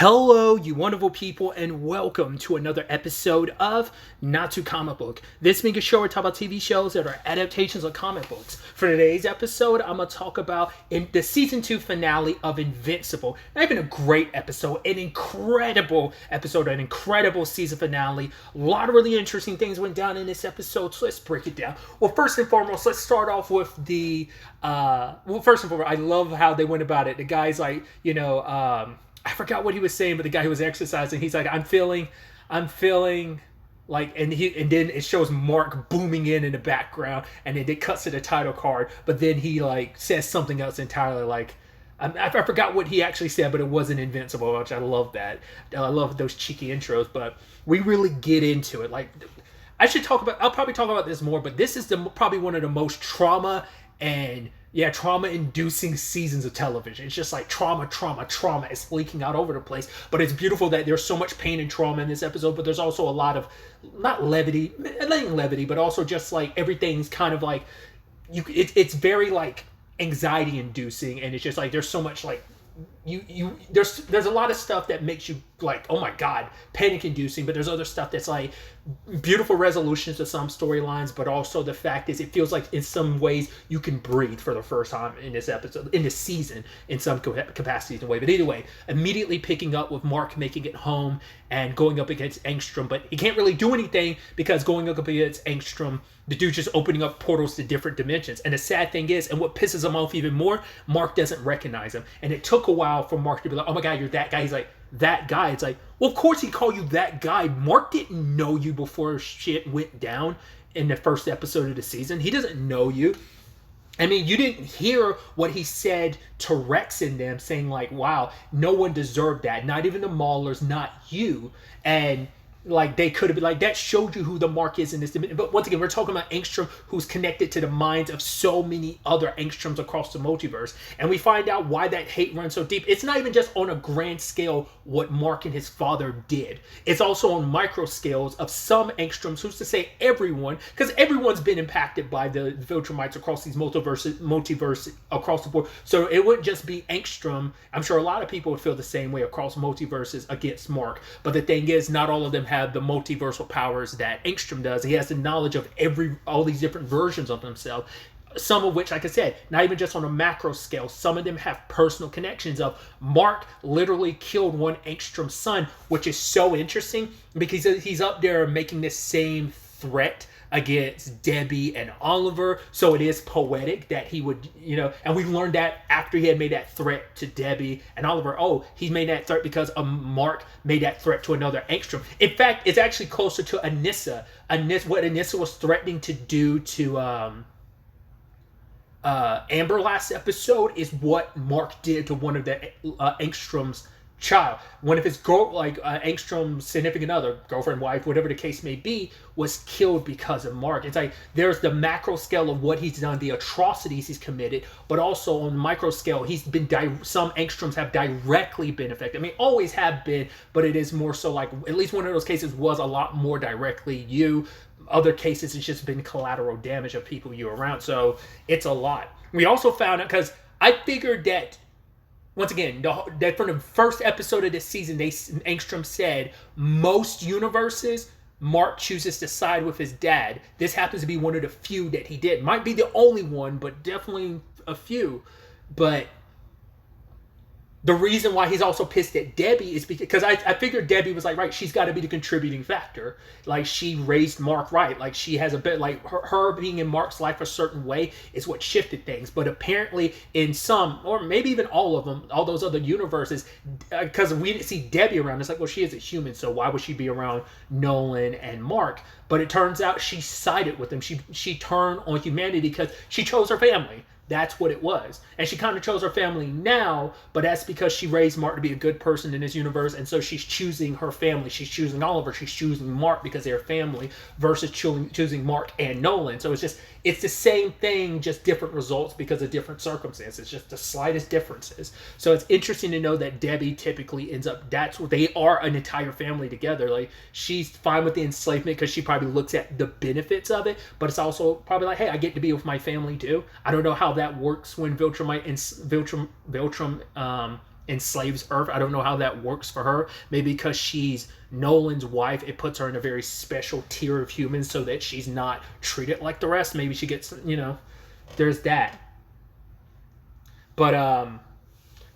Hello, you wonderful people, and welcome to another episode of Not Too Comic Book. This being a show where we talk about TV shows that are adaptations of comic books. For today's episode, I'm going to talk about the season 2 finale of Invincible. Not even a great episode, an incredible episode, an incredible season finale. A lot of really interesting things went down in this episode, so let's break it down. Well, first and foremost, let's start off with first and foremost, I love how they went about it. The guy's like, I forgot what he was saying, but the guy who was exercising, he's like, I'm feeling like, and then it shows Mark booming in the background, and then it cuts to the title card, but then he like says something else entirely. Like, I forgot what he actually said, but it wasn't Invincible, which I love that. I love those cheeky intros, but we really get into it. Like, I'll probably talk about this more, but this is probably one of the most trauma-inducing seasons of television. It's just like trauma. It's leaking out over the place. But it's beautiful that there's so much pain and trauma in this episode, but there's also a lot of, not levity, but also just like everything's kind of like, it's very like anxiety inducing, and it's just like there's so much like, there's a lot of stuff that makes you like, oh my god, panic inducing, but there's other stuff that's like beautiful resolutions to some storylines, but also the fact is it feels like in some ways you can breathe for the first time in this episode, in this season, in some capacities and way. But either way, immediately picking up with Mark making it home and going up against Engstrom, but he can't really do anything because going up against Engstrom, the dude's just opening up portals to different dimensions. And the sad thing is, and what pisses him off even more, Mark doesn't recognize him. And it took a while for Mark to be like, oh my god, you're that guy. He's like, that guy. It's like, well, of course he'd call you that guy. Mark didn't know you before shit went down in the first episode of the season. He doesn't know you. I mean, you didn't hear what he said to Rex and them, saying like, wow, no one deserved that. Not even the Maulers, not you. And like, they could have been like, that showed you who the Mark is in this dimension. But once again, we're talking about Engstrom, who's connected to the minds of so many other Engstroms across the multiverse. And we find out why that hate runs so deep. It's not even just on a grand scale what Mark and his father did. It's also on micro scales of some Engstroms, who's to say everyone, because everyone's been impacted by the Viltrumites across these multiverse across the board. So it wouldn't just be Engstrom. I'm sure a lot of people would feel the same way across multiverses against Mark. But the thing is, not all of them have the multiversal powers that Engstrom does. He has the knowledge of all these different versions of himself. Some of which, like I said, not even just on a macro scale, some of them have personal connections of Mark literally killed one Engstrom's son, which is so interesting because he's up there making this same threat against Debbie and Oliver. So it is poetic that he would, and we learned that after he had made that threat to Debbie and Oliver. Oh, he made that threat because Mark made that threat to another Engstrom. In fact, it's actually closer to Anissa. What Anissa was threatening to do to Amber last episode is what Mark did to one of the Engstrom's child. One of his Engstrom's significant other, girlfriend, wife, whatever the case may be, was killed because of Mark. It's like there's the macro scale of what he's done, the atrocities he's committed, but also on the micro scale, some Engstroms have directly been affected. I mean, always have been, but it is more so like at least one of those cases was a lot more directly you. Other cases, it's just been collateral damage of people you around. So it's a lot. We also found out, because I figured that, once again, that from the first episode of this season, Engstrom said most universes, Mark chooses to side with his dad. This happens to be one of the few that he did. Might be the only one, but definitely a few. But the reason why he's also pissed at Debbie is because I figured Debbie was like, right, she's got to be the contributing factor. Like, she raised Mark right. Like, she has a bit, like, her being in Mark's life a certain way is what shifted things. But apparently in some, or maybe even all of them, all those other universes, because we didn't see Debbie around, it's like, well, she is a human, so why would she be around Nolan and Mark? But it turns out she sided with them. She turned on humanity because she chose her family. That's what it was. And she kind of chose her family now, but that's because she raised Mark to be a good person in this universe, and so she's choosing her family. She's choosing Oliver. She's choosing Mark because they're family versus choosing Mark and Nolan. So it's the same thing, just different results because of different circumstances, just the slightest differences. So it's interesting to know that Debbie typically ends up, that's what they are, an entire family together. Like, she's fine with the enslavement because she probably looks at the benefits of it, but it's also probably like, hey, I get to be with my family too. I don't know how that works when Viltrum enslaves Earth. I don't know how that works for her. Maybe because she's Nolan's wife, it puts her in a very special tier of humans so that she's not treated like the rest. Maybe she gets, there's that. But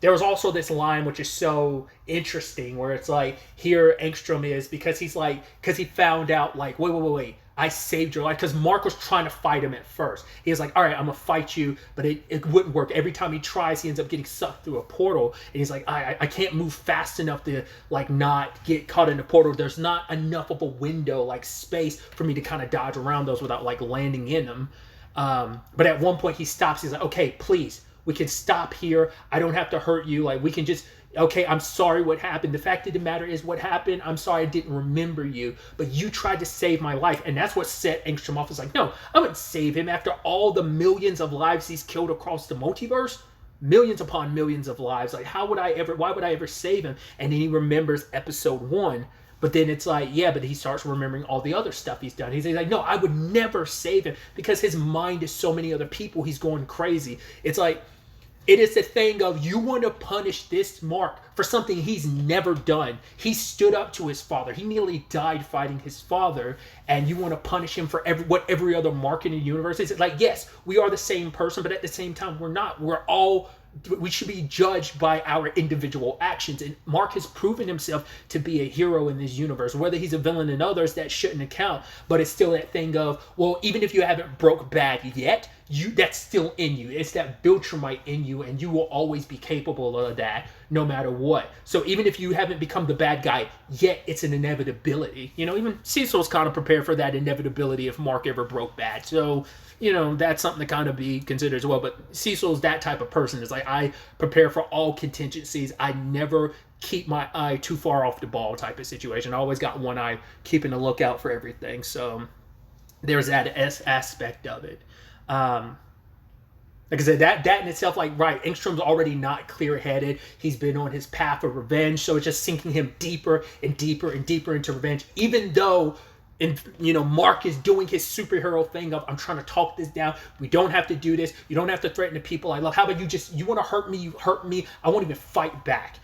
there was also this line which is so interesting where it's like, here Engstrom is, because because he found out, like, wait, I saved your life. Because Mark was trying to fight him at first. He was like, all right, I'm going to fight you. But it wouldn't work. Every time he tries, he ends up getting sucked through a portal. And he's like, I can't move fast enough to, like, not get caught in the portal. There's not enough of a window, like, space for me to kind of dodge around those without, like, landing in them. But at one point he stops. He's like, okay, please, we can stop here. I don't have to hurt you. Like, we can just, okay, I'm sorry what happened. The fact of the matter is what happened. I'm sorry I didn't remember you, but you tried to save my life. And that's what set Engstrom off. It's like, no, I wouldn't save him after all the millions of lives he's killed across the multiverse. Millions upon millions of lives. Like, why would I ever save him? And then he remembers episode 1. But then it's like, yeah, but he starts remembering all the other stuff he's done. He's like, no, I would never save him, because his mind is so many other people. He's going crazy. It's like, it is the thing of, you want to punish this Mark for something he's never done. He stood up to his father. He nearly died fighting his father, and you want to punish him for what every other Mark in the universe is. It's like, yes, we are the same person, but at the same time, we're not. We should be judged by our individual actions. And Mark has proven himself to be a hero in this universe. Whether he's a villain in others, that shouldn't account. But it's still that thing of, well, even if you haven't broke bad yet, that's still in you. It's that Viltrumite in you, and you will always be capable of that no matter what. So even if you haven't become the bad guy yet, it's an inevitability. Even Cecil's kind of prepared for that inevitability if Mark ever broke bad. So, that's something to kind of be considered as well. But Cecil's that type of person. It's like, I prepare for all contingencies. I never keep my eye too far off the ball type of situation. I always got one eye keeping a lookout for everything. So there's that aspect of it. Like I said, that in itself, like, right, Engstrom's already not clear-headed. He's been on his path of revenge, so it's just sinking him deeper and deeper and deeper into revenge, even though Mark is doing his superhero thing of, I'm trying to talk this down. We don't have to do this. You don't have to threaten the people I love. How about you want to hurt me? You hurt me. I won't even fight back,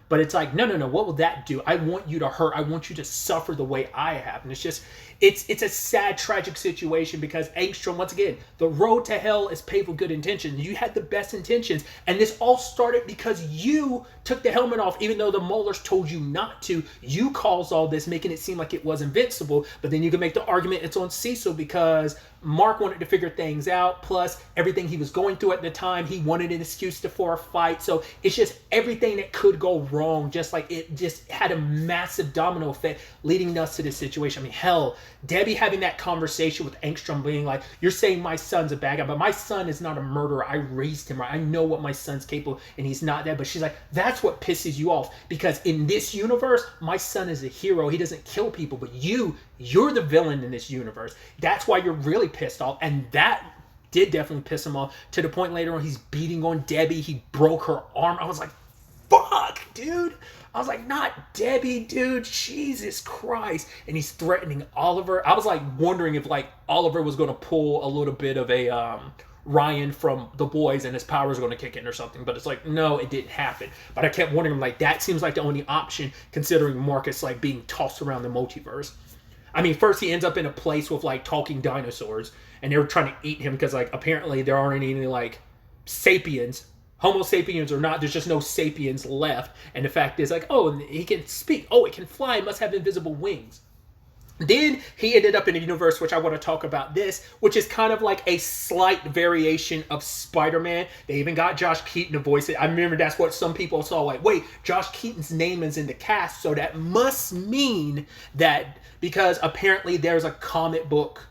But it's like, no. What will that do? I want you to hurt. I want you to suffer the way I have. And it's just, it's a sad, tragic situation, because Engstrom, once again, the road to hell is paved with good intentions. You had the best intentions. And this all started because you took the helmet off, even though the Molars told you not to. You caused all this, making it seem like it was Invincible. But then you can make the argument it's on Cecil, because Mark wanted to figure things out. Plus, everything he was going through at the time, he wanted an excuse for a fight. So it's just everything that could go wrong. Just like it just had a massive domino effect leading us to this situation. I mean, hell, Debbie having that conversation with Engstrom, being like, you're saying my son's a bad guy, but my son is not a murderer. I raised him right. I know what my son's capable, and he's not that. But she's like, that's what pisses you off, because in this universe, my son is a hero. He doesn't kill people, but you're the villain in this universe. That's why you're really pissed off. And that did definitely piss him off, to the point later on he's beating on Debbie. He broke her arm. I was like, fuck, dude. I was like, not Debbie, dude. Jesus Christ. And he's threatening Oliver. I was like wondering if, like, Oliver was going to pull a little bit of a Ryan from The Boys, and his powers going to kick in or something. But it's like, no, it didn't happen. But I kept wondering, like, that seems like the only option, considering Marcus, like, being tossed around the multiverse. I mean, first he ends up in a place with, like, talking dinosaurs, and they were trying to eat him because, like, apparently there aren't any, like, sapiens. Homo sapiens or not, there's just no sapiens left. And the fact is, like, oh, he can speak. Oh, it can fly. It must have invisible wings. Then he ended up in a universe, which I want to talk about this, which is kind of like a slight variation of Spider-Man. They even got Josh Keaton to voice it. I remember that's what some people saw, like, wait, Josh Keaton's name is in the cast, so that must mean that, because apparently there's a comic book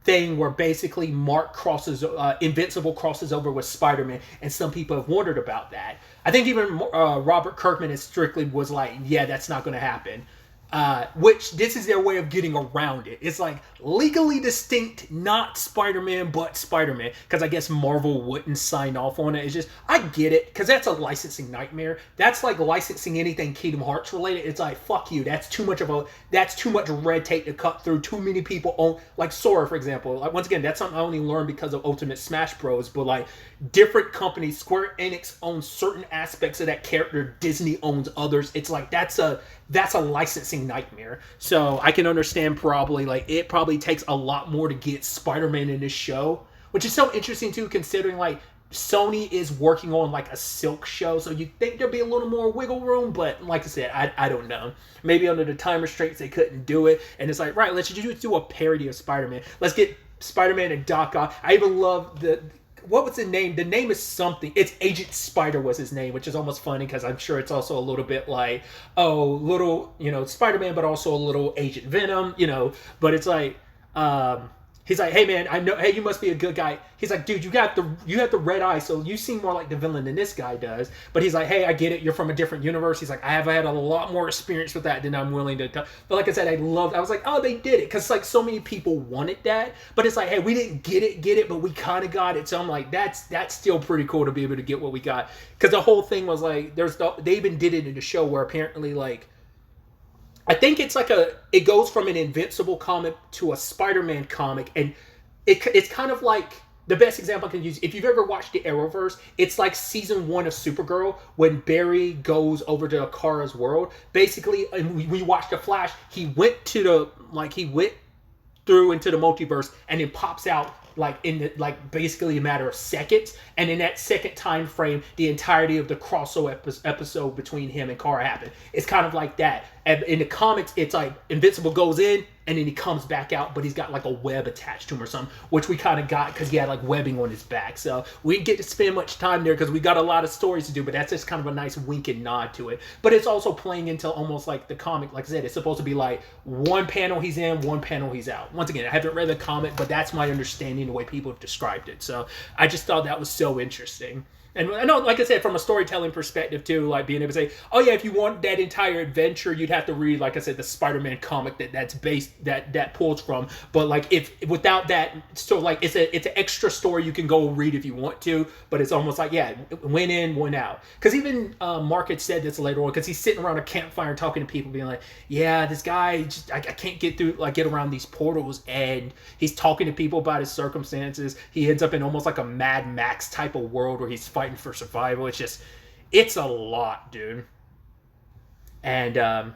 thing where basically Invincible crosses over with Spider-Man, and some people have wondered about that. I think even Robert Kirkman is strictly was like, yeah, that's not going to happen. which this is their way of getting around it. It's like legally distinct, not Spider-Man, but Spider-Man. Because I guess Marvel wouldn't sign off on it. It's just, I get it, because that's a licensing nightmare. That's like licensing anything Kingdom Hearts related. It's like, fuck you. That's too much red tape to cut through. Too many people own, like Sora, for example. Like, once again, that's something I only learned because of Ultimate Smash Bros. But like, different companies, Square Enix owns certain aspects of that character. Disney owns others. It's like, that's a licensing nightmare. So I can understand probably, like, it probably takes a lot more to get Spider-Man in this show, which is so interesting too, considering like Sony is working on like a Silk show, so you think there'd be a little more wiggle room, but like I said, I don't know. Maybe under the time restraints they couldn't do it, and it's like, right, let's just do a parody of Spider-Man. Let's get Spider-Man and Doc Ock. I even love what was the name? The name is something. It's Agent Spider was his name, which is almost funny because I'm sure it's also a little bit like, little, Spider-Man, but also a little Agent Venom, but it's like, he's like, hey man, I know, hey, you must be a good guy. He's like, dude, you have the red eye, so you seem more like the villain than this guy does. But he's like, hey, I get it, you're from a different universe. He's like, I have had a lot more experience with that than I'm willing to tell. But like I said, I was like, oh, they did it, because like so many people wanted that. But it's like, hey, we didn't get it, but we kind of got it. So I'm like, that's still pretty cool to be able to get what we got. Because the whole thing was like, they even did it in the show where apparently like, I think it's like it goes from an Invincible comic to a Spider-Man comic, and it's kind of like, the best example I can use, if you've ever watched the Arrowverse, it's like season 1 of Supergirl when Barry goes over to Kara's world. Basically, and we watched The Flash, he went through into the multiverse and then pops out basically a matter of seconds, and in that second time frame, the entirety of the crossover episode between him and Kara happened. It's kind of like that. And in the comics, it's like Invincible goes in and then he comes back out, but he's got like a web attached to him or something, which we kind of got because he had like webbing on his back. So we didn't get to spend much time there because we got a lot of stories to do, but that's just kind of a nice wink and nod to it. But it's also playing into almost like the comic. Like I said, it's supposed to be like one panel he's in, one panel he's out. Once again, I haven't read the comic, but that's my understanding, the way people have described it. So I just thought that was so interesting. And I know, like I said, from a storytelling perspective too, like being able to say, oh yeah, if you want that entire adventure, you'd have to read, like I said, the Spider-Man comic that's based, that pulls from. But like, if without that, so like it's an extra story you can go read if you want to, but it's almost like, yeah, went in, went out. Because even Mark had said this later on, because he's sitting around a campfire talking to people, being like, yeah, this guy, I can't get around these portals, and he's talking to people about his circumstances. He ends up in almost like a Mad Max type of world where he's fighting for survival. It's a lot, dude. And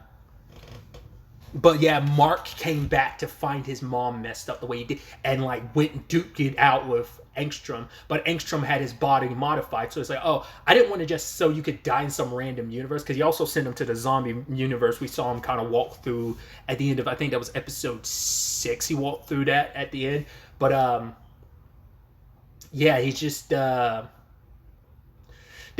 but yeah, Mark came back to find his mom messed up the way he did, and like went and duked it out with Angstrom, but Angstrom had his body modified, so it's like, oh, I didn't want to just so you could die in some random universe, because he also sent him to the zombie universe. We saw him kind of walk through at the end of, I think that was episode 6, he walked through that at the end. But yeah, he's just they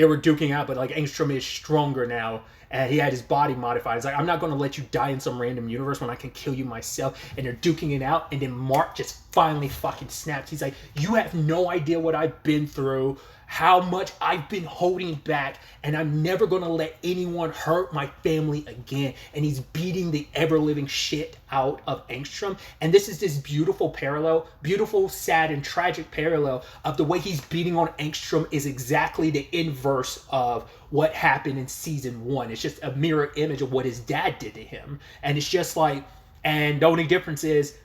were duking out, but like Angstrom is stronger now, and he had his body modified. It's like, I'm not going to let you die in some random universe when I can kill you myself. And they're duking it out, and then Mark just finally fucking snaps. He's like, you have no idea what I've been through, how much I've been holding back, and I'm never going to let anyone hurt my family again. And he's beating the ever-living shit out of Angstrom. And this is this beautiful parallel, beautiful, sad, and tragic parallel of the way he's beating on Angstrom is exactly the inverse of what happened in season 1. It's just a mirror image of what his dad did to him. And it's just like, and the only difference is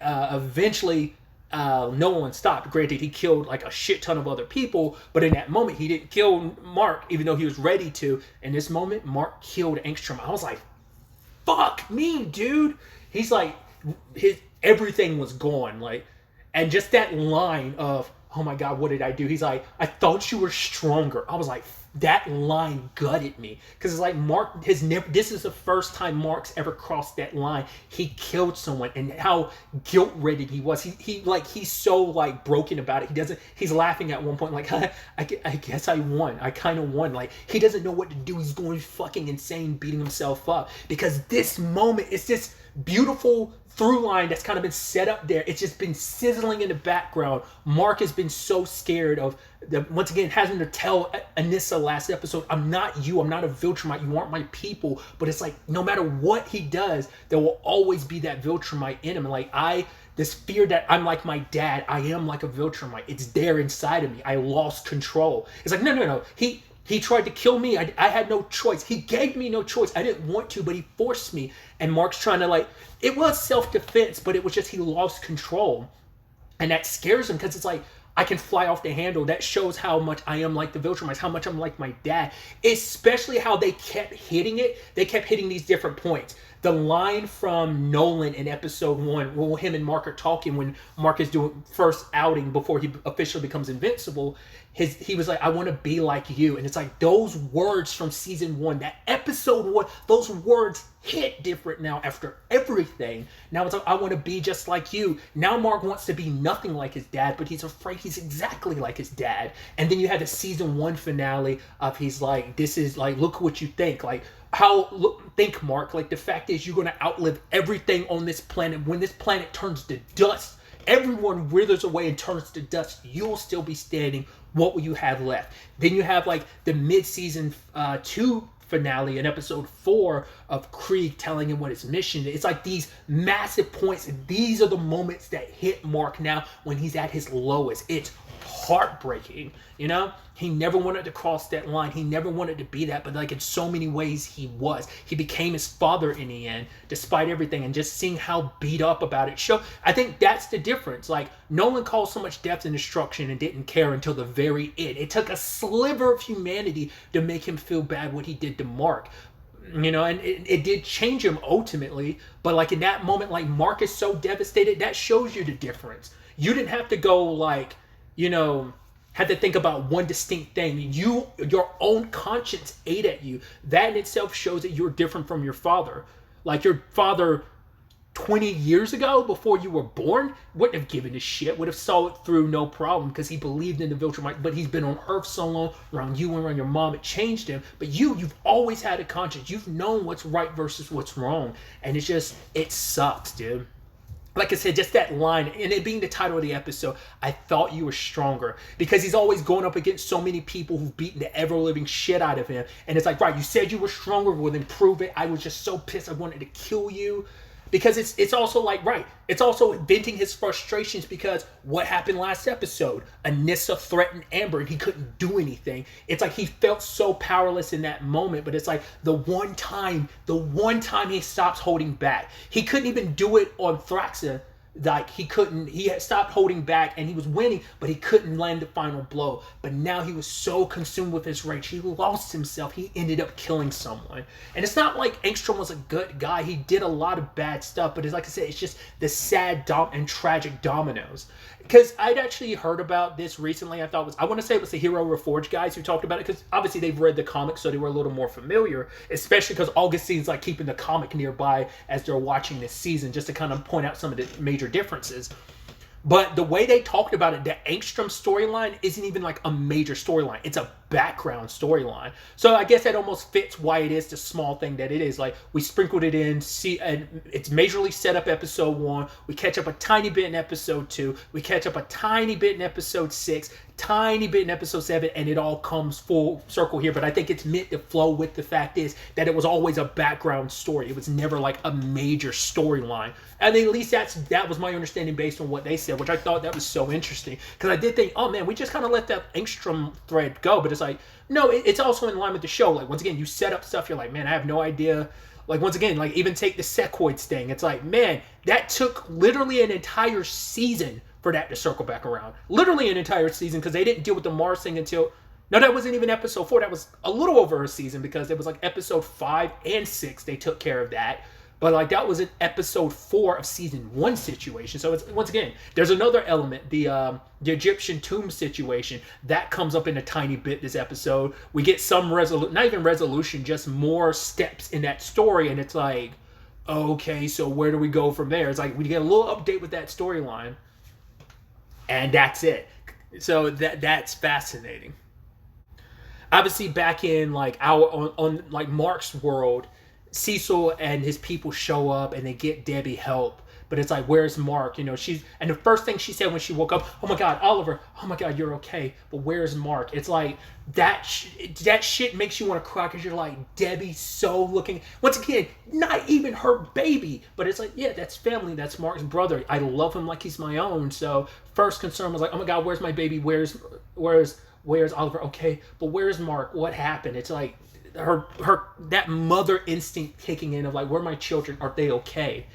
eventually no one stopped. Granted, he killed like a shit ton of other people, but in that moment he didn't kill Mark, even though he was ready to. In this moment, Mark killed Angstrom. I was like, fuck me, dude. He's like, everything was gone. Like, and just that line of, oh my God, what did I do? He's like, I thought you were stronger. I was like, that line gutted me, because it's like Mark has never, this is the first time Mark's ever crossed that line. He killed someone, and how guilt ridden he was. He's so like broken about it. He's laughing at one point like, I guess I won. I kind of won. Like, he doesn't know what to do. He's going fucking insane, beating himself up, because this moment is this beautiful through line that's kind of been set up there. It's just been sizzling in the background. Mark has been so scared of once again, having to tell Anissa last episode, I'm not you, I'm not a Viltrumite, you aren't my people. But it's like, no matter what he does, there will always be that Viltrumite in him. And like, this fear that I'm like my dad, I am like a Viltrumite. It's there inside of me. I lost control. It's like, no. He tried to kill me. I had no choice. He gave me no choice. I didn't want to, but he forced me. And Mark's trying to like, it was self-defense, but it was just he lost control. And that scares him because it's like, I can fly off the handle. That shows how much I am like the Viltrumites, how much I'm like my dad. Especially how they kept hitting it. They kept hitting these different points. The line from Nolan in episode 1, when him and Mark are talking, when Mark is doing first outing before he officially becomes Invincible, he was like, I want to be like you. And it's like those words from season 1, that episode 1, those words hit different now after everything. Now it's like, I want to be just like you. Now Mark wants to be nothing like his dad, but he's afraid he's exactly like his dad. And then you had the season 1 finale of he's like, this is like, look what you think. Like, think, Mark, like the fact is you're going to outlive everything on this planet. When this planet turns to dust, everyone withers away and turns to dust, you'll still be standing. What will you have left? Then you have like the mid-season 2 finale in episode 4 of Krieg telling him what his mission is. It's like these massive points, and these are the moments that hit Mark now when he's at his lowest. It's heartbreaking, you know? He never wanted to cross that line. He never wanted to be that, but like in so many ways he was. He became his father in the end, despite everything, and just seeing how beat up about it show. I think that's the difference. Like, Nolan caused so much death and destruction and didn't care until the very end. It took a sliver of humanity to make him feel bad what he did to Mark. You know, and it did change him ultimately, but like in that moment, like Mark is so devastated, that shows you the difference. You didn't have to go like, you know, had to think about one distinct thing. Your own conscience ate at you. That in itself shows that you're different from your father. Like your father 20 years ago, before you were born, wouldn't have given a shit, would have saw it through no problem because he believed in the Viltrumite, but he's been on Earth so long, around you and around your mom, it changed him. But you've always had a conscience. You've known what's right versus what's wrong. And it's just, it sucks, dude. Like I said, just that line, and it being the title of the episode, I thought you were stronger. Because he's always going up against so many people who've beaten the ever-living shit out of him. And it's like, right, you said you were stronger, well then prove it. I was just so pissed I wanted to kill you. Because it's also like, right, it's also venting his frustrations because what happened last episode? Anissa threatened Amber and he couldn't do anything. It's like he felt so powerless in that moment, but it's like the one time he stops holding back. He couldn't even do it on Thraxa. Like he had stopped holding back and he was winning, but he couldn't land the final blow. But now he was so consumed with his rage, he lost himself. He ended up killing someone. And it's not like Engstrom was a good guy. He did a lot of bad stuff, but it's like I said, it's just the sad and tragic dominoes. Because I'd actually heard about this recently. I want to say it was the Hero Reforged guys who talked about it, because obviously they've read the comics, so they were a little more familiar, especially because Augustine's like keeping the comic nearby as they're watching this season, just to kind of point out some of the major differences. But the way they talked about it, the Engstrom storyline isn't even like a major storyline. It's a background storyline. So I guess that almost fits why it is the small thing that it is. Like, we sprinkled it in, and it's majorly set up episode 1. We catch up a tiny bit in episode 2. We catch up a tiny bit in episode 6. Tiny bit in episode 7, and it all comes full circle here. But I think it's meant to flow with the fact is that it was always a background story. It was never like a major storyline. And at least that was my understanding based on what they said, which I thought that was so interesting. Because I did think, oh man, we just kind of let that Engstrom thread go. But it's like, no, it's also in line with the show. Like, once again, you set up stuff, you're like, man, I have no idea. Like, once again, like, even take the Sequoids thing. It's like, man, that took literally an entire season for that to circle back around. Literally an entire season, because they didn't deal with the Mars thing until... No, that wasn't even episode 4. That was a little over a season, because it was like episode 5 and 6 they took care of that. But like that was an episode 4 of season 1 situation. So it's, once again, there's another element, the Egyptian tomb situation that comes up in a tiny bit this episode. We get some not even resolution, just more steps in that story, and it's like, okay, so where do we go from there? It's like we get a little update with that storyline, and that's it. So that's fascinating. Obviously, back in like on like Mark's world, Cecil and his people show up and they get Debbie help, but it's like, where's Mark? You know, and the first thing she said when she woke up, oh my God, Oliver, oh my God, you're okay, but where's Mark? It's like, that shit makes you want to cry, because you're like, Debbie so looking, once again, not even her baby, but it's like, yeah, that's family, that's Mark's brother, I love him like he's my own. So first concern was like, oh my God, where's my baby? Where's Oliver? Okay, but where's Mark? What happened? It's like her that mother instinct kicking in of like, where are my children? Are they okay?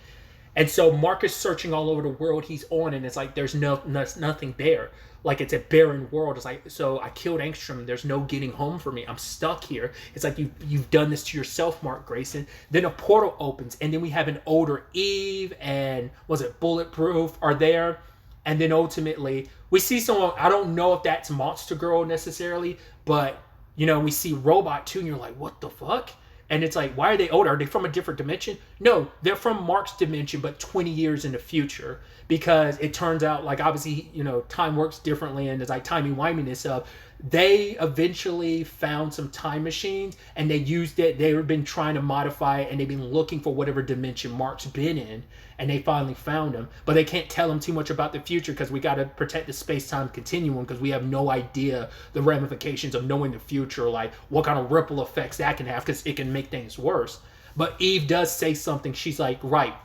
And so Mark is searching all over the world he's on, and it's like, there's nothing there. Like, it's a barren world. It's like, so I killed Angstrom. There's no getting home for me. I'm stuck here. It's like, you've done this to yourself, Mark Grayson. Then a portal opens, and then we have an older Eve and, was it Bulletproof, are there. And then ultimately, we see someone, I don't know if that's Monster Girl necessarily, but, you know, we see Robot too, and you're like, what the fuck? And it's like, why are they older? Are they from a different dimension? No, they're from Mark's dimension, but 20 years in the future. Because it turns out, like, obviously, you know, time works differently, and it's like timey-wiminess of, they eventually found some time machines, and they used it. They've been trying to modify it, and they've been looking for whatever dimension Mark's been in, and they finally found him. But they can't tell him too much about the future, because we got to protect the space-time continuum, because we have no idea the ramifications of knowing the future, like what kind of ripple effects that can have, because it can make things worse. But Eve does say something. She's like, right,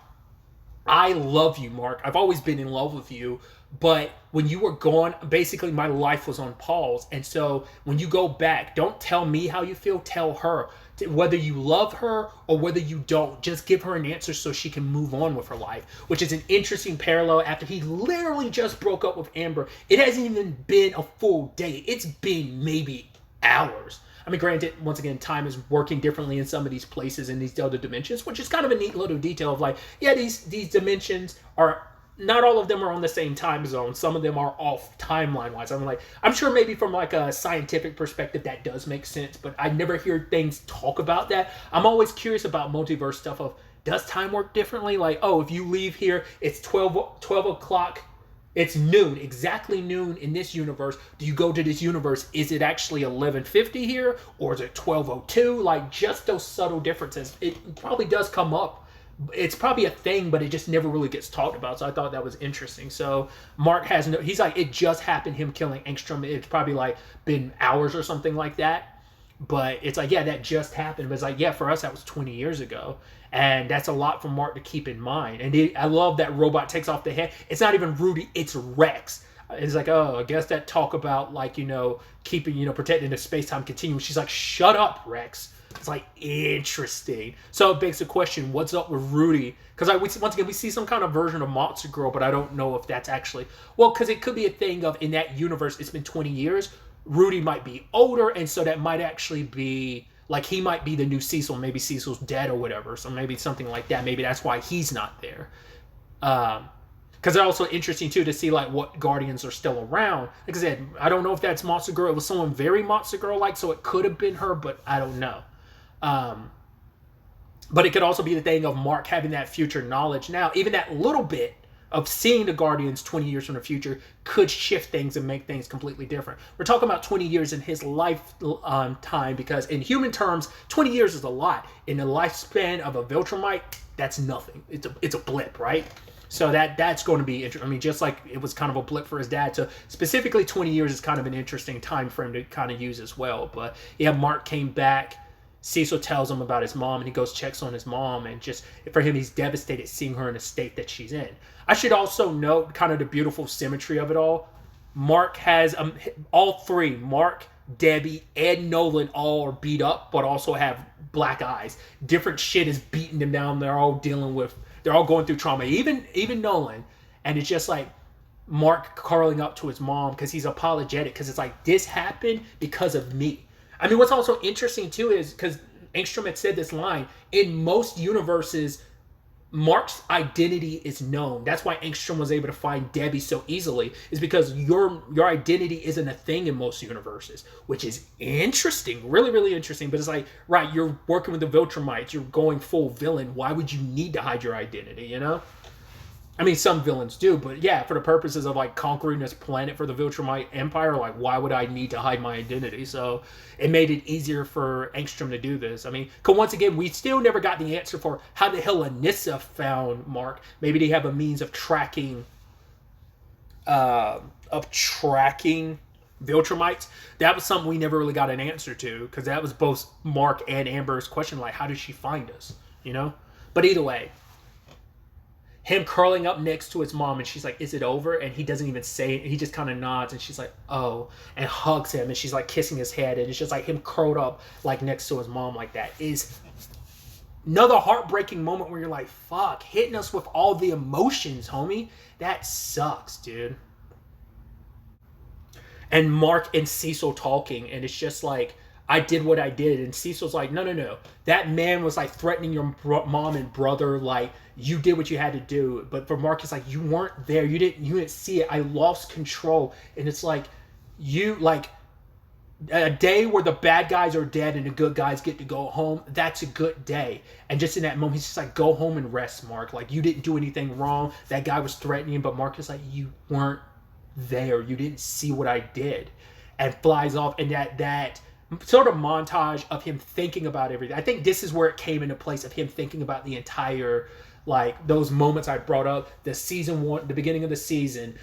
I love you, Mark. I've always been in love with you. But when you were gone, basically my life was on pause. And so when you go back, don't tell me how you feel. Tell her. Whether you love her or whether you don't, just give her an answer so she can move on with her life. Which is an interesting parallel after he literally just broke up with Amber. It hasn't even been a full day. It's been maybe hours. I mean, granted, once again, time is working differently in some of these places in these other dimensions, which is kind of a neat little detail of like, yeah, these dimensions are, not all of them are on the same time zone. Some of them are off timeline-wise. I'm sure maybe from like a scientific perspective that does make sense, but I never hear things talk about that. I'm always curious about multiverse stuff of, does time work differently? Like, oh, if you leave here, it's 12 o'clock. It's noon, exactly noon in this universe. Do you go to this universe? Is it actually 11:50 here? Or is it 12:02? Like, just those subtle differences. It probably does come up. It's probably a thing, but it just never really gets talked about. So I thought that was interesting. So Mark has no, he's like, it just happened, him killing Angstrom. It's probably like been hours or something like that. But it's like, yeah, that just happened. But it's like, yeah, for us, that was 20 years ago. And that's a lot for Mark to keep in mind. And I love that Robot takes off the head. It's not even Rudy, it's Rex. It's like, oh, I guess that talk about, like, you know, keeping, you know, protecting the space-time continuum. She's like, shut up, Rex. It's like, interesting. So it begs the question, what's up with Rudy? Because once again, we see some kind of version of Monster Girl, but I don't know if that's actually, well, because it could be a thing of, in that universe, it's been 20 years. Rudy might be older, and so that might actually be, like, he might be the new Cecil. Maybe Cecil's dead or whatever, so maybe something like that. Maybe that's why he's not there. Because it's also interesting, too, to see, like, what Guardians are still around. Like I said, I don't know if that's Monster Girl. It was someone very Monster Girl-like, so it could have been her, but I don't know. But it could also be the thing of Mark having that future knowledge now. Even that little bit of seeing the Guardians 20 years from the future could shift things and make things completely different. We're talking about 20 years in his lifetime, because in human terms, 20 years is a lot. In the lifespan of a Viltrumite, that's nothing. It's a blip, right? So that's going to be interesting. I mean, just like it was kind of a blip for his dad. So specifically 20 years is kind of an interesting time frame to kind of use as well. But yeah, Mark came back. Cecil tells him about his mom, and he goes checks on his mom, and just for him, he's devastated seeing her in the state that she's in. I should also note kind of the beautiful symmetry of it all. Mark has all three, Mark, Debbie, and Nolan, all are beat up, but also have black eyes. Different shit is beating them down. They're all going through trauma. Even Nolan, and it's just like Mark curling up to his mom because he's apologetic, because it's like, this happened because of me. I mean, what's also interesting, too, is because Angstrom had said this line, in most universes, Mark's identity is known. That's why Angstrom was able to find Debbie so easily, is because your identity isn't a thing in most universes, which is interesting, really, really interesting. But it's like, right, you're working with the Viltrumites, you're going full villain. Why would you need to hide your identity, you know? I mean, some villains do, but yeah, for the purposes of like conquering this planet for the Viltrumite Empire, like why would I need to hide my identity? So it made it easier for Angstrom to do this. I mean, because once again, we still never got the answer for how the hell Anissa found Mark. Maybe they have a means of tracking, Viltrumites. That was something we never really got an answer to, because that was both Mark and Amber's question, like how did she find us? You know, but either way. Him curling up next to his mom, and she's like, is it over? And he doesn't even say it. He just kind of nods, and she's like, oh, and hugs him, and she's like kissing his head, and it's just like him curled up like next to his mom like that is another heartbreaking moment where you're like, fuck, hitting us with all the emotions, homie. That sucks, dude. And Mark and Cecil talking, and it's just like, I did what I did. And Cecil's like, no. That man was like threatening your mom and brother. Like, you did what you had to do. But for Mark, it's like, you weren't there. You didn't see it. I lost control. And it's like, you, like, a day where the bad guys are dead and the good guys get to go home, that's a good day. And just in that moment, he's just like, go home and rest, Mark. Like, you didn't do anything wrong. That guy was threatening you, but Mark is like, you weren't there. You didn't see what I did. And flies off. And that sort of montage of him thinking about everything. I think this is where it came into place, of him thinking about the entire, like, those moments I brought up, the season one, the beginning of the season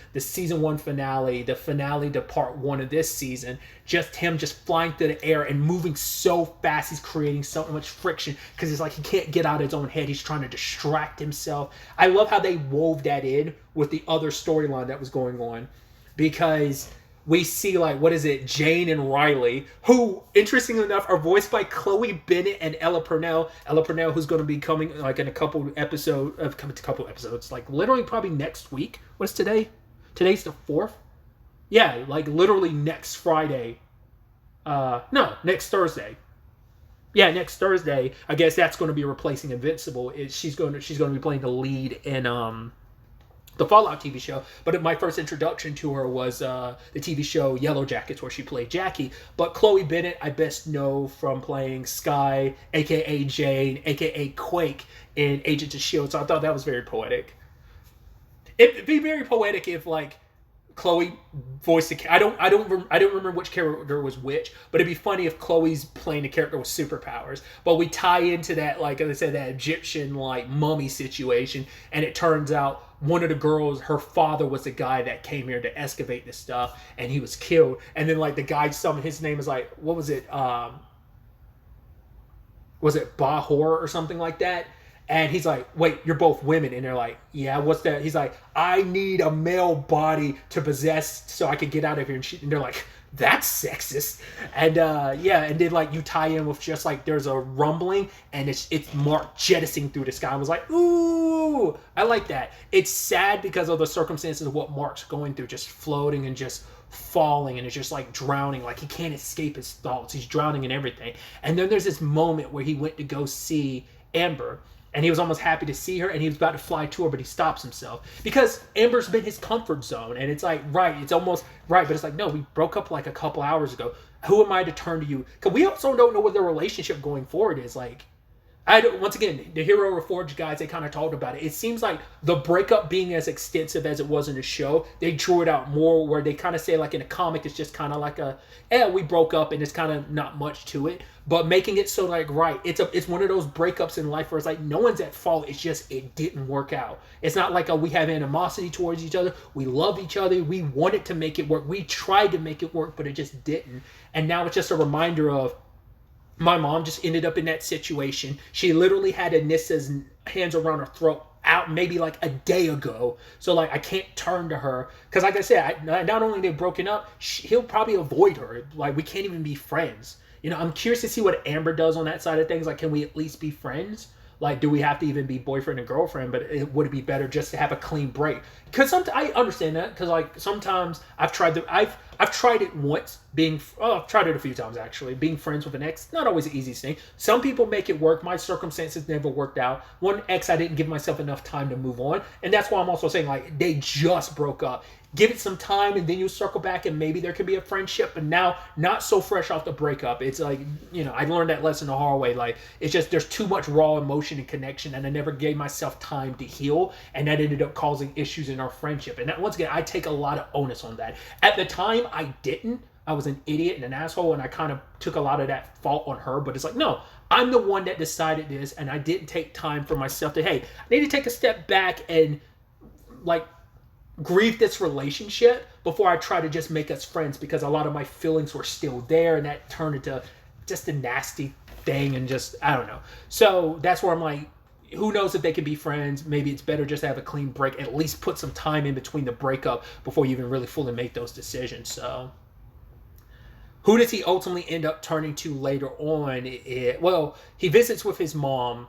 one finale, the finale to part one of this season, just him just flying through the air and moving so fast. He's creating so much friction because it's like he can't get out of his own head. He's trying to distract himself. I love how they wove that in with the other storyline that was going on, because we see, like, what is it, Jane and Riley, who, interestingly enough, are voiced by Chloe Bennett and Ella Purnell. Ella Purnell, who's going to be coming, like, in a couple episodes, like, literally probably next week. What's today? Today's the 4th? Yeah, like, literally next Friday. No, next Thursday. Yeah, next Thursday. I guess that's going to be replacing Invincible. She's going to be playing the lead in, the Fallout TV show. But my first introduction to her was the TV show Yellow Jackets, where she played Jackie. But Chloe Bennett, I best know from playing Skye, aka Jane, aka Quake in Agents of S.H.I.E.L.D. So I thought that was very poetic. It'd be very poetic if, like, Chloe voiced the. I don't remember which character was which, but it'd be funny if Chloe's playing a character with superpowers. But we tie into that, like I said, that Egyptian, like, mummy situation, and it turns out one of the girls, her father was the guy that came here to excavate this stuff, and he was killed. And then, like, the guy summoned, his name is like, what was it? Was it Bahor or something like that? And he's like, wait, you're both women. And they're like, yeah, what's that? He's like, I need a male body to possess so I can get out of here. And they're like, that's sexist. And yeah, and then, like, you tie in with just, like, there's a rumbling, and it's Mark jettisoning through the sky. I was like, ooh, I like that. It's sad because of the circumstances of what Mark's going through, just floating and just falling, and it's just like drowning. Like, he can't escape his thoughts. He's drowning in everything. And then there's this moment where he went to go see Amber, and he was almost happy to see her, and he was about to fly to her, but he stops himself because Amber's been his comfort zone. And it's like, right, it's almost right, but it's like, no, we broke up like a couple hours ago. Who am I to turn to you? Because we also don't know what their relationship going forward is. Like, once again, the Hero Reforged guys, they kind of talked about it. It seems like the breakup being as extensive as it was in the show, they drew it out more, where they kind of say, like, in a comic, it's just kind of like we broke up, and it's kind of not much to it. But making it so, like, right, it's one of those breakups in life where it's like, no one's at fault. It's just, it didn't work out. It's not like we have animosity towards each other. We love each other. We wanted to make it work. We tried to make it work, but it just didn't. And now it's just a reminder of, my mom just ended up in that situation. She literally had Anissa's hands around her throat out maybe like a day ago. So, like, I can't turn to her. Because, like I said, not only they've broken up, he'll probably avoid her. Like, we can't even be friends. You know, I'm curious to see what Amber does on that side of things. Like, can we at least be friends? Like, do we have to even be boyfriend and girlfriend? But would it be better just to have a clean break? Because I understand that. Because, like, sometimes I've tried it once, I've tried it a few times actually. Being friends with an ex, not always the easiest thing. Some people make it work. My circumstances never worked out. One ex, I didn't give myself enough time to move on. And that's why I'm also saying, like, they just broke up. Give it some time and then you circle back and maybe there can be a friendship. But now, not so fresh off the breakup. It's like, I learned that lesson the hard way. Like, it's just, there's too much raw emotion and connection and I never gave myself time to heal. And that ended up causing issues in our friendship. And that, once again, I take a lot of onus on that. At the time, I didn't. I was an idiot and an asshole and I kind of took a lot of that fault on her. But it's like, no, I'm the one that decided this and I didn't take time for myself to, hey, I need to take a step back and, like, grieve this relationship before I try to just make us friends, because a lot of my feelings were still there and that turned into just a nasty thing and just, I don't know. So that's where I'm like, who knows if they can be friends. Maybe it's better just to have a clean break, at least put some time in between the breakup before you even really fully make those decisions. So who does he ultimately end up turning to later on? He visits with his mom.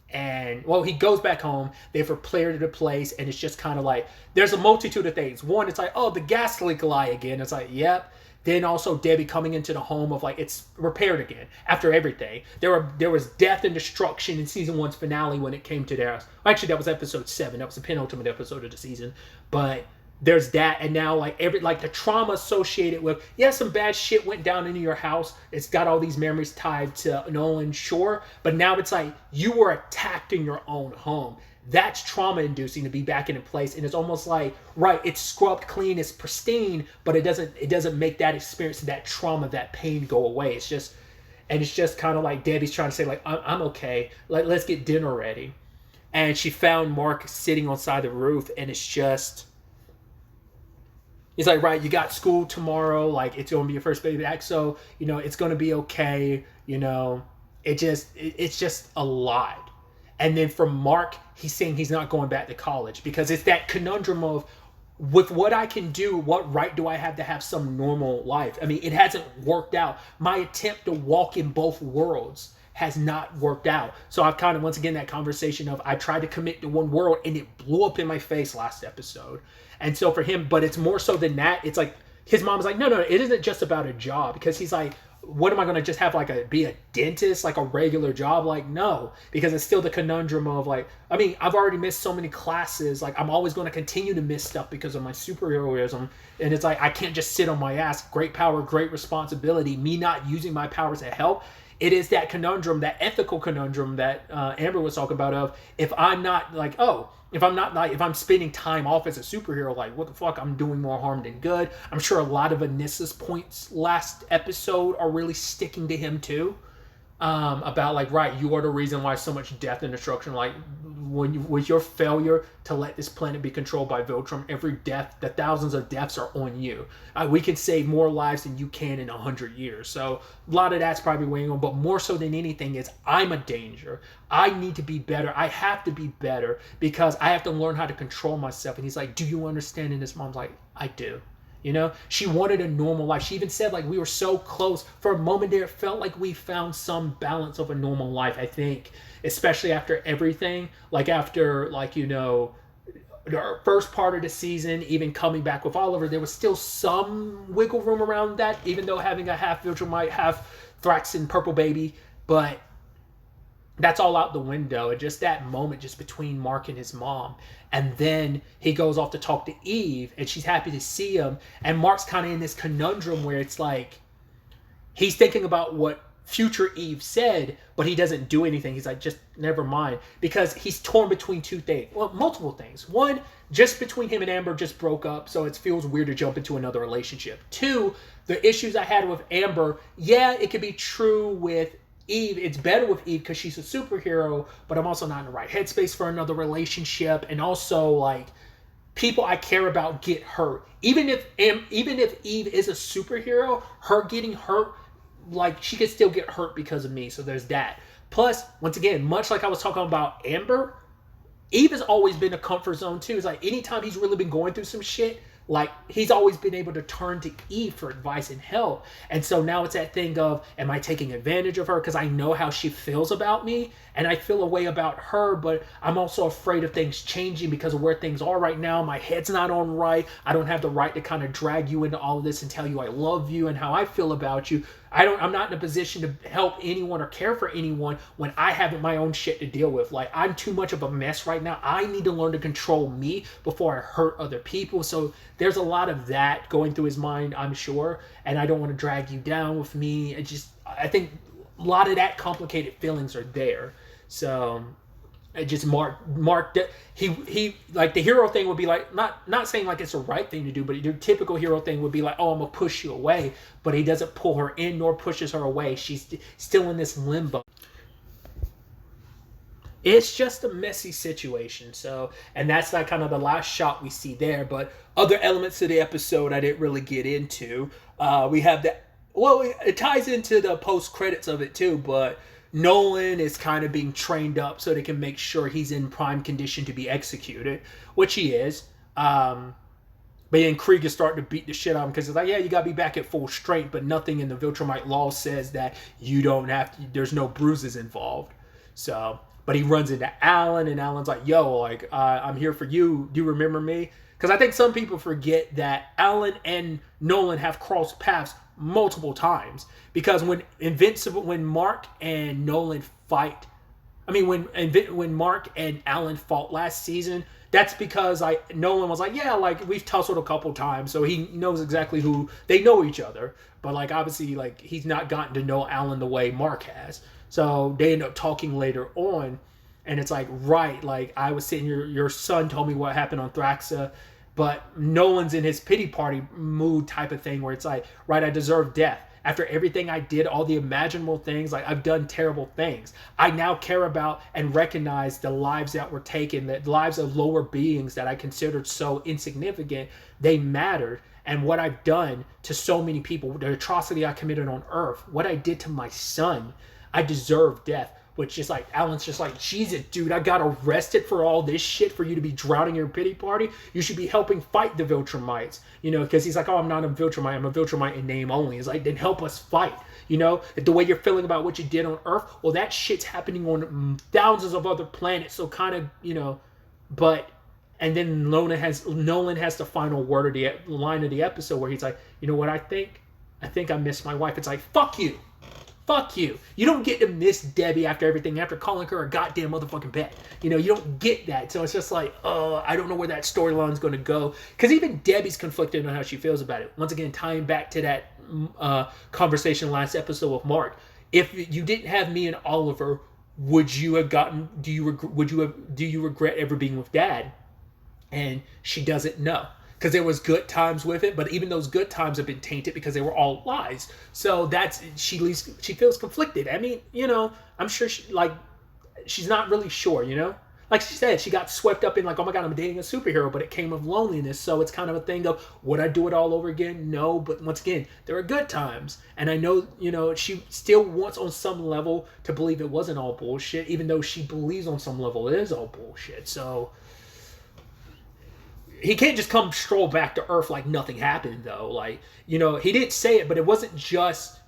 And, he goes back home. They've repaired the place. And it's just kind of like, there's a multitude of things. One, it's like, oh, the gas leak lie again. It's like, yep. Then also Debbie coming into the home of like, it's repaired again after everything. There was death and destruction in season 1's finale when it came to theirs. Actually, that was episode 7. That was the penultimate episode of the season. But there's that, and now like the trauma associated with, some bad shit went down into your house. It's got all these memories tied to Nolan, sure, but now it's like you were attacked in your own home. That's trauma inducing to be back in place, and it's almost like, right, it's scrubbed clean, it's pristine, but it doesn't make that experience, that trauma, that pain go away. It's just kind of like Debbie's trying to say like, I'm okay, like let's get dinner ready, and she found Mark sitting on side of the roof, and it's just. He's like, right, you got school tomorrow. Like, it's going to be your first baby back. So, it's going to be okay. It's just a lot. And then for Mark, he's saying he's not going back to college because it's that conundrum of, with what I can do, what right do I have to have some normal life? I mean, it hasn't worked out. My attempt to walk in both worlds has not worked out. So I've kind of, once again, that conversation of I tried to commit to one world and it blew up in my face last episode. And so for him, but it's more so than that. It's like his mom's like, no, it isn't just about a job, because he's like, what am I going to just have be a dentist, like a regular job? Like, no, because it's still the conundrum of like, I mean, I've already missed so many classes. Like, I'm always going to continue to miss stuff because of my superheroism. And it's like, I can't just sit on my ass. Great power, great responsibility. Me not using my powers to help. It is that conundrum, that ethical conundrum that Amber was talking about of, if I'm spending time off as a superhero, like, what the fuck, I'm doing more harm than good. I'm sure a lot of Anissa's points last episode are really sticking to him too. About like, right, you are the reason why so much death and destruction, like with your failure to let this planet be controlled by Viltrum, every death, the thousands of deaths are on you. We can save more lives than you can in 100 years. So a lot of that's probably weighing on, but more so than anything is I'm a danger. I need to be better. I have to be better because I have to learn how to control myself. And he's like, do you understand? And his mom's like, I do. She wanted a normal life. She even said, like, we were so close. For a moment there, it felt like we found some balance of a normal life, I think. Especially after everything. Like, after, like, the first part of the season, even coming back with Oliver, there was still some wiggle room around that, even though having a half Viltrum might have Thrax and Purple Baby. But that's all out the window. And just that moment just between Mark and his mom. And then he goes off to talk to Eve, and she's happy to see him. And Mark's kind of in this conundrum where it's like, he's thinking about what future Eve said, but he doesn't do anything. He's like, just never mind. Because he's torn between two things. Well, multiple things. One, just between him and Amber just broke up, so it feels weird to jump into another relationship. Two, the issues I had with Amber, it could be true with Eve. It's better with Eve because she's a superhero, but I'm also not in the right headspace for another relationship. And also, like, people I care about get hurt. Even if Eve is a superhero, her getting hurt, like, she could still get hurt because of me. So there's that. Plus, once again, much like I was talking about Amber, Eve has always been a comfort zone too. It's like anytime he's really been going through some shit, like he's always been able to turn to Eve for advice and help. And so now it's that thing of, am I taking advantage of her because I know how she feels about me and I feel a way about her, but I'm also afraid of things changing because of where things are right now. My head's not on right. I don't have the right to kind of drag you into all of this and tell you I love you and how I feel about you. I'm not in a position to help anyone or care for anyone when I have my own shit to deal with. Like, I'm too much of a mess right now. I need to learn to control me before I hurt other people. So there's a lot of that going through his mind, I'm sure. And I don't want to drag you down with me. I think a lot of that complicated feelings are there. So it just Mark he like the hero thing would be like, not saying like it's the right thing to do, but your typical hero thing would be like, oh, I'm gonna push you away, but he doesn't pull her in nor pushes her away. She's still in this limbo. It's just a messy situation. So, and that's like kind of the last shot we see there. But other elements of the episode I didn't really get into. We have that. Well, it ties into the post credits of it too, but Nolan is kind of being trained up so they can make sure he's in prime condition to be executed, which he is. But then Krieg is starting to beat the shit out of him because it's like, yeah, you got to be back at full strength, but nothing in the Viltrumite law says that you don't have to, there's no bruises involved. So, but he runs into Alan, and Alan's like, yo, like, I'm here for you. Do you remember me? Because I think some people forget that Alan and Nolan have crossed paths multiple times. Because when Mark and Nolan fight, I mean, when Mark and Alan fought last season, that's because Nolan was like, yeah, like we've tussled a couple times, so he knows exactly who they know each other. But like obviously, like he's not gotten to know Alan the way Mark has. So they end up talking later on, and it's like, right, like I was saying, your son told me what happened on Thraxa, but Nolan's in his pity party mood type of thing where it's like, right, I deserve death. After everything I did, all the imaginable things, like I've done terrible things. I now care about and recognize the lives that were taken, the lives of lower beings that I considered so insignificant. They mattered. And what I've done to so many people, the atrocity I committed on Earth, what I did to my son, I deserve death. Which is like, Alan's just like, Jesus, dude, I got arrested for all this shit for you to be drowning your pity party. You should be helping fight the Viltrumites. You know, because he's like, oh, I'm not a Viltrumite. I'm a Viltrumite in name only. It's like, then help us fight. You know, the way you're feeling about what you did on Earth, well, that shit's happening on thousands of other planets. So kind of, you know, but, and then Nolan has the final word of the line of the episode where he's like, you know what I think? I think I miss my wife. It's like, fuck you. Fuck you. You don't get to miss Debbie after everything, after calling her a goddamn motherfucking bet. You know, you don't get that. So it's just like, I don't know where that storyline's going to go. Because even Debbie's conflicted on how she feels about it. Once again, tying back to that conversation last episode with Mark. If you didn't have me and Oliver, would you have gotten, do you regret ever being with Dad? And she doesn't know. Because there was good times with it, but even those good times have been tainted because they were all lies. So she feels conflicted. I mean, you know, I'm sure she's not really sure, you know? Like she said, she got swept up in like, oh my God, I'm dating a superhero, but it came of loneliness. So it's kind of a thing of, would I do it all over again? No, but once again, there are good times. And I know, you know, she still wants on some level to believe it wasn't all bullshit, even though she believes on some level it is all bullshit. So he can't just come stroll back to Earth like nothing happened, though. Like, you know, he didn't say it, but it wasn't just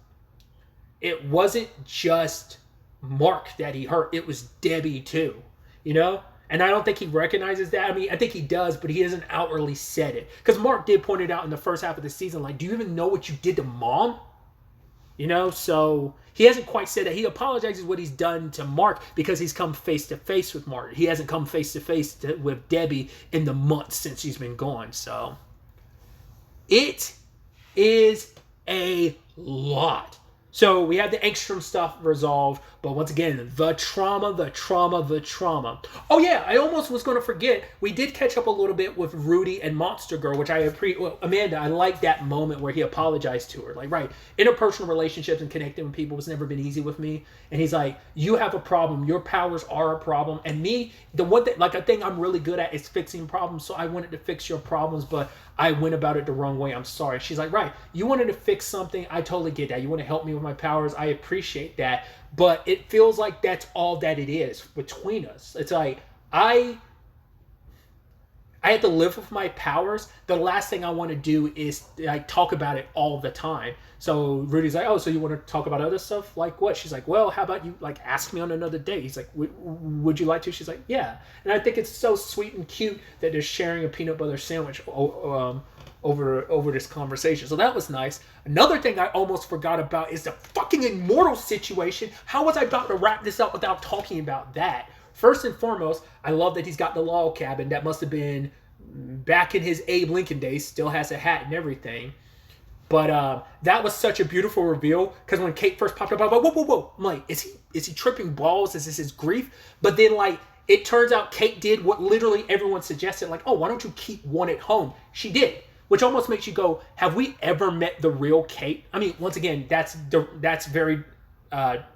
Mark that he hurt. It was Debbie too, you know? And I don't think he recognizes that. I mean, I think he does, but he hasn't outwardly said it. Because Mark did point it out in the first half of the season, like, do you even know what you did to Mom? You know, so he hasn't quite said that. He apologizes what he's done to Mark because he's come face to face with Mark. He hasn't come face to face with Debbie in the months since she's been gone. So it is a lot. So we have the Engstrom stuff resolved, but once again, the trauma. Oh yeah, I almost was going to forget. We did catch up a little bit with Rudy and Monster Girl, which Amanda, I like that moment where he apologized to her. Like, right, interpersonal relationships and connecting with people has never been easy with me. And he's like, you have a problem. Your powers are a problem. And me, the one thing, like a thing I'm really good at is fixing problems. So I wanted to fix your problems, but I went about it the wrong way. I'm sorry. She's like, right, you wanted to fix something. I totally get that. You want to help me with my powers. I appreciate that. But it feels like that's all that it is between us. It's like, I I had to live with my powers. The last thing I want to do is like talk about it all the time. So Rudy's like, oh, so you want to talk about other stuff? Like what? She's like, well, how about you like ask me on another date? He's like, would you like to? She's like, yeah. And I think it's so sweet and cute that they're sharing a peanut butter sandwich over this conversation. So that was nice. Another thing I almost forgot about is the fucking immortal situation. How was I about to wrap this up without talking about that? First and foremost, I love that he's got the log cabin. That must have been back in his Abe Lincoln days. Still has a hat and everything. But that was such a beautiful reveal because when Kate first popped up, I'm like, whoa, whoa, whoa. I'm like, is he tripping balls? Is this his grief? But then like it turns out Kate did what literally everyone suggested. Like, oh, why don't you keep one at home? She did, which almost makes you go, have we ever met the real Kate? I mean, once again, that's very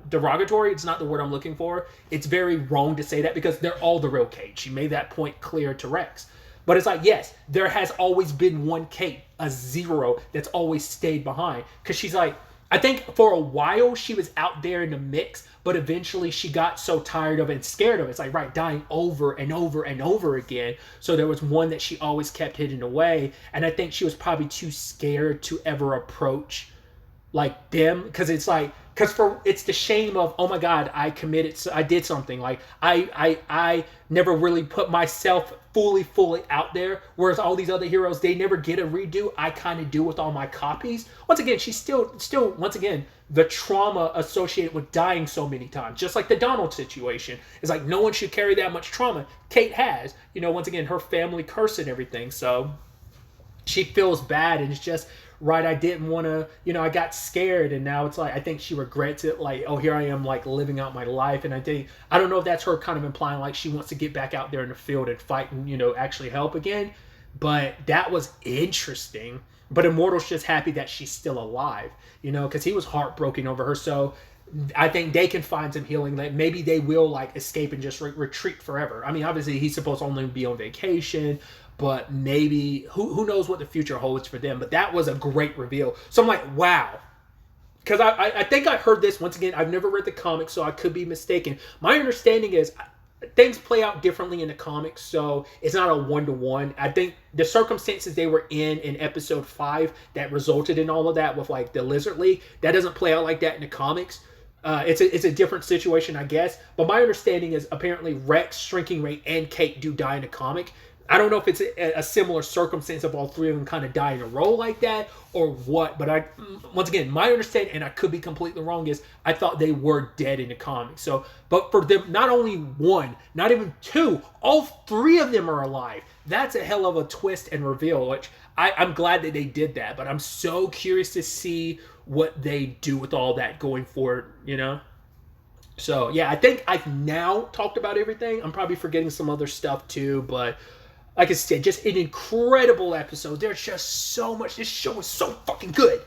derogatory. It's not the word I'm looking for. It's very wrong to say that because they're all the real Kate. She made that point clear to Rex. But it's like, yes, there has always been one Kate, a zero that's always stayed behind. Because she's like, I think for a while she was out there in the mix, but eventually she got so tired of it and scared of it. It's like, right, dying over and over and over again. So there was one that she always kept hidden away. And I think she was probably too scared to ever approach like them. Because it's like, it's the shame of, oh my God, I did something. Like I never really put myself fully out there. Whereas all these other heroes, they never get a redo. I kind of do with all my copies. Once again, she's still once again, the trauma associated with dying so many times. Just like the Donald situation. It's like no one should carry that much trauma. Kate has, once again, her family curse and everything. So she feels bad and it's just, right, I didn't want to, I got scared and now it's like, I think she regrets it. Like, oh, here I am like living out my life. And I don't know if that's her kind of implying like she wants to get back out there in the field and fight and, actually help again. But that was interesting. But Immortal's just happy that she's still alive, because he was heartbroken over her. So I think they can find some healing. That maybe they will like escape and just retreat forever. I mean, obviously he's supposed to only be on vacation, but maybe who knows what the future holds for them. But that was a great reveal. So I'm like, wow. Because I think I heard this once again. I've never read the comics, so I could be mistaken. My understanding is things play out differently in the comics, so it's not a one-to-one. I think the circumstances they were in episode 5 that resulted in all of that with like the Lizard League, that doesn't play out like that in the comics. It's a different situation, I guess. But my understanding is apparently Rex, Shrinking Ray, and Kate do die in the comic. I don't know if it's a similar circumstance of all three of them kind of die in a row like that or what. But once again, my understanding, and I could be completely wrong, is I thought they were dead in the comics. So, but for them, not only one, not even two, all three of them are alive. That's a hell of a twist and reveal, which I'm glad that they did that. But I'm so curious to see what they do with all that going forward, So, yeah, I think I've now talked about everything. I'm probably forgetting some other stuff too, but like I said, just an incredible episode. There's just so much. This show is so fucking good.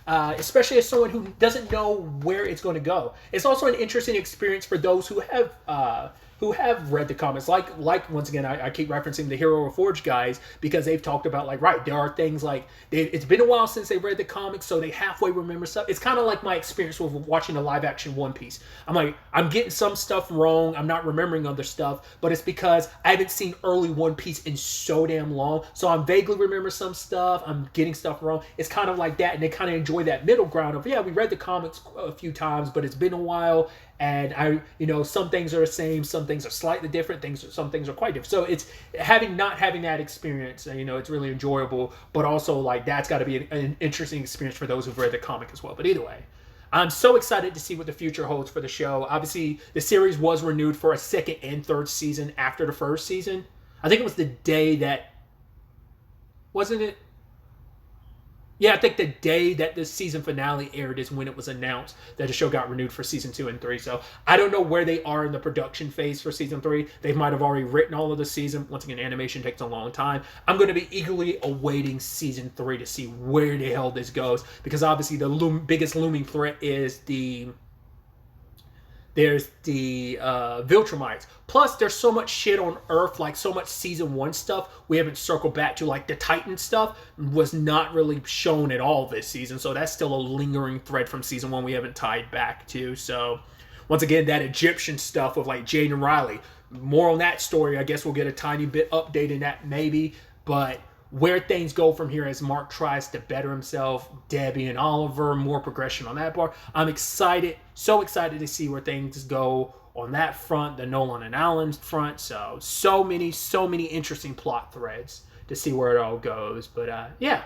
Especially as someone who doesn't know where it's going to go. It's also an interesting experience for those who have read the comics. Like once again, I keep referencing the Hero Reforged guys because they've talked about like, right, there are things like it's been a while since they read the comics, so they halfway remember stuff. It's kind of like my experience with watching the live action One Piece. I'm like, I'm getting some stuff wrong. I'm not remembering other stuff, but it's because I haven't seen early One Piece in so damn long. So I'm vaguely remember some stuff. I'm getting stuff wrong. It's kind of like that, and they kind of enjoy that middle ground of, yeah, we read the comics a few times, but it's been a while. And some things are the same, some things are slightly different, some things are quite different. So it's not having that experience, it's really enjoyable, but also like that's got to be an interesting experience for those who've read the comic as well. But either way, I'm so excited to see what the future holds for the show. Obviously, the series was renewed for a second and third season after the first season. I think it was the day that, wasn't it? Yeah, I think the day that the season finale aired is when it was announced that the show got renewed for season 2 and 3. So I don't know where they are in the production phase for season 3. They might have already written all of the season. Once again, animation takes a long time. I'm going to be eagerly awaiting season 3 to see where the hell this goes. Because obviously the biggest looming threat is there's the Viltrumites. Plus, there's so much shit on Earth, like so much season 1 stuff we haven't circled back to. Like the Titan stuff was not really shown at all this season. So that's still a lingering thread from season 1 we haven't tied back to. So once again, that Egyptian stuff with like Jade and Riley. more on that story. I guess we'll get a tiny bit update in that maybe, but where things go from here as Mark tries to better himself, Debbie and Oliver, more progression on that part. I'm excited, so excited to see where things go on that front, the Nolan and Alan front. So many interesting plot threads to see where it all goes. But yeah,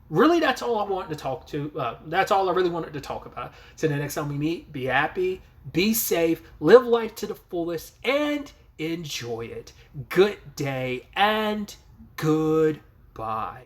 really, that's all I wanted to talk to. That's all I really wanted to talk about. So the next time we meet, be happy, be safe, live life to the fullest, and enjoy it. Good day and goodbye.